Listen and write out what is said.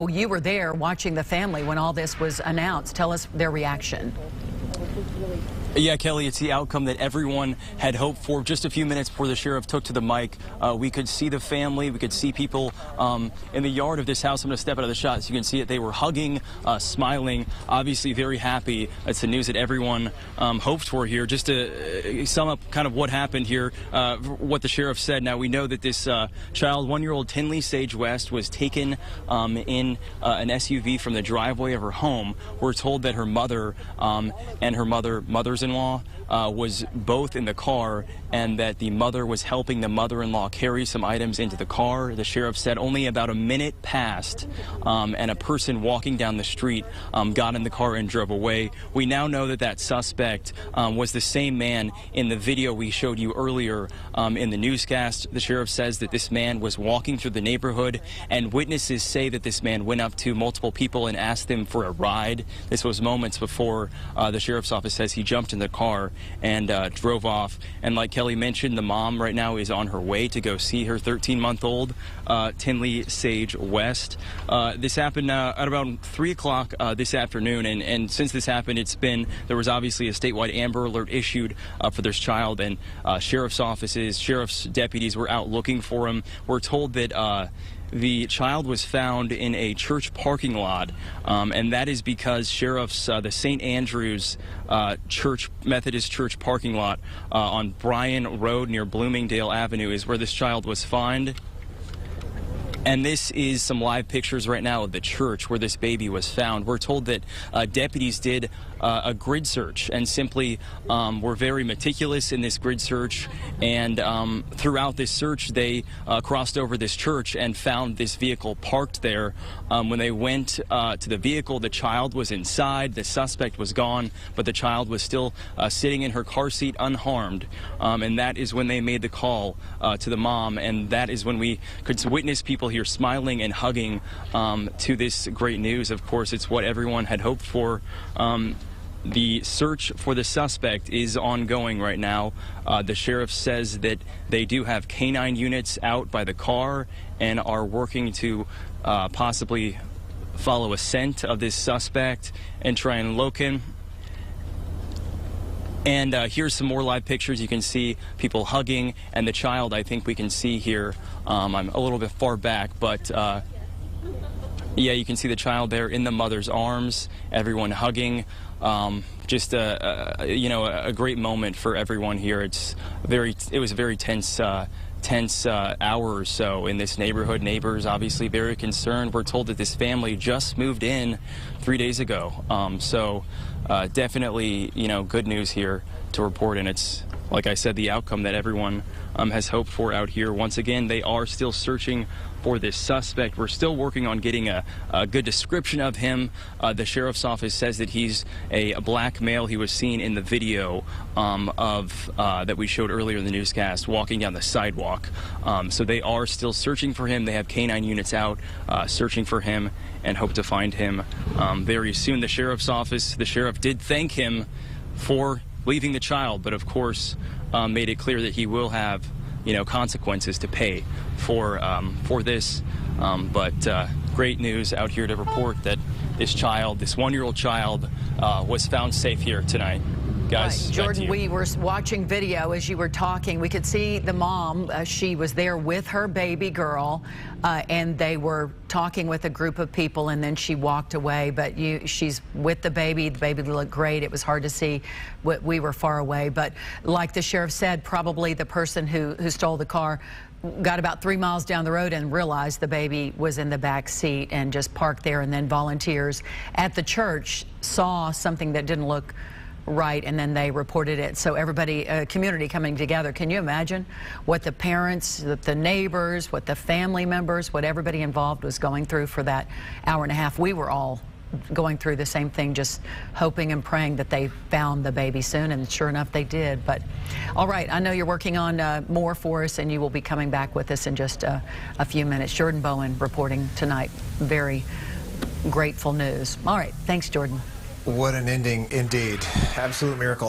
Well, you were there watching the family when all this was announced. Tell us their reaction. Yeah, Kelly, it's the outcome that everyone had hoped for. Just a few minutes before the sheriff took to the mic, we could see the family. We could see people in the yard of this house. I'm going to step out of the shot so you can see it. They were hugging, smiling, obviously very happy. It's the news that everyone hoped for here. Just to sum up kind of what happened here, what the sheriff said. Now, we know that this child, 1-year-old Tinnley Sage West, was taken in an SUV from the driveway of her home. We're told that her mother and her mother-in-law was both in the car, and that the mother was helping the mother-in-law carry some items into the car. The sheriff said only about a minute passed, and a person walking down the street got in the car and drove away. We now know that that suspect was the same man in the video we showed you earlier in the newscast. The sheriff says that this man was walking through the neighborhood, and witnesses say that this man went up to multiple people and asked them for a ride. This was moments before the sheriff's office says he jumped in the car and drove off. And like Kelly mentioned, the mom right now is on her way to go see her 13-month-old Tinnley Sage West. This happened at about 3 o'clock this afternoon, and since this happened, there was obviously a statewide Amber Alert issued for this child, and sheriff's offices, sheriff's deputies were out looking for him. We're told that the child was found in a church parking lot, and that is because sheriff's, the St. Andrew's Methodist Church parking lot on Bryan Road near Bloomingdale Avenue is where this child was found. And this is some live pictures right now of the church where this baby was found. We're told that deputies did a grid search and simply were very meticulous in this grid search. And throughout this search, they crossed over this church and found this vehicle parked there. When they went to the vehicle, the child was inside. The suspect was gone, but the child was still sitting in her car seat unharmed. And that is when they made the call to the mom. And that is when we could witness people here smiling and hugging to this great news. Of course, it's what everyone had hoped for. The search for the suspect is ongoing right now. The sheriff says that they do have canine units out by the car and are working to possibly follow a scent of this suspect and try and locate him. And here's some more live pictures. You can see people hugging, and the child, I think we can see here. I'm a little bit far back, but yeah, you can see the child there in the mother's arms, everyone hugging. Just a great moment for everyone here. It was a very tense hour or so in this neighborhood. Neighbors obviously very concerned. We're told that this family just moved in 3 days ago. So definitely, good news here to report. And it's, like I said, the outcome that everyone has hoped for out here. Once again, they are still searching for this suspect. We're still working on getting a good description of him. The sheriff's office says that he's a black male. He was seen in the video that we showed earlier in the newscast walking down the sidewalk. So they are still searching for him. They have canine units out searching for him and hope to find him very soon. The sheriff did thank him for leaving the child, but of course made it clear that he will have consequences to pay for this. But great news out here to report that this 1-year-old child, was found safe here tonight. Guys, right. Jordan, we were watching video as you were talking. We could see the mom. She was there with her baby girl, and they were talking with a group of people, and then she walked away. But she's with the baby. The baby looked great. It was hard to see. We were far away. But like the sheriff said, probably the person who stole the car got about 3 miles down the road and realized the baby was in the back seat and just parked there. And then volunteers at the church saw something that didn't look right, and then they reported it. So everybody, community coming together. Can you imagine what the parents, the neighbors, what the family members, what everybody involved was going through for that hour and a half? We were all going through the same thing, just hoping and praying that they found the baby soon, and sure enough they did. But all right, I know you're working on more for us, and you will be coming back with us in just a few minutes. Jordan Bowen reporting tonight. Very grateful news. All right, thanks, Jordan. What an ending indeed. Absolute miracle.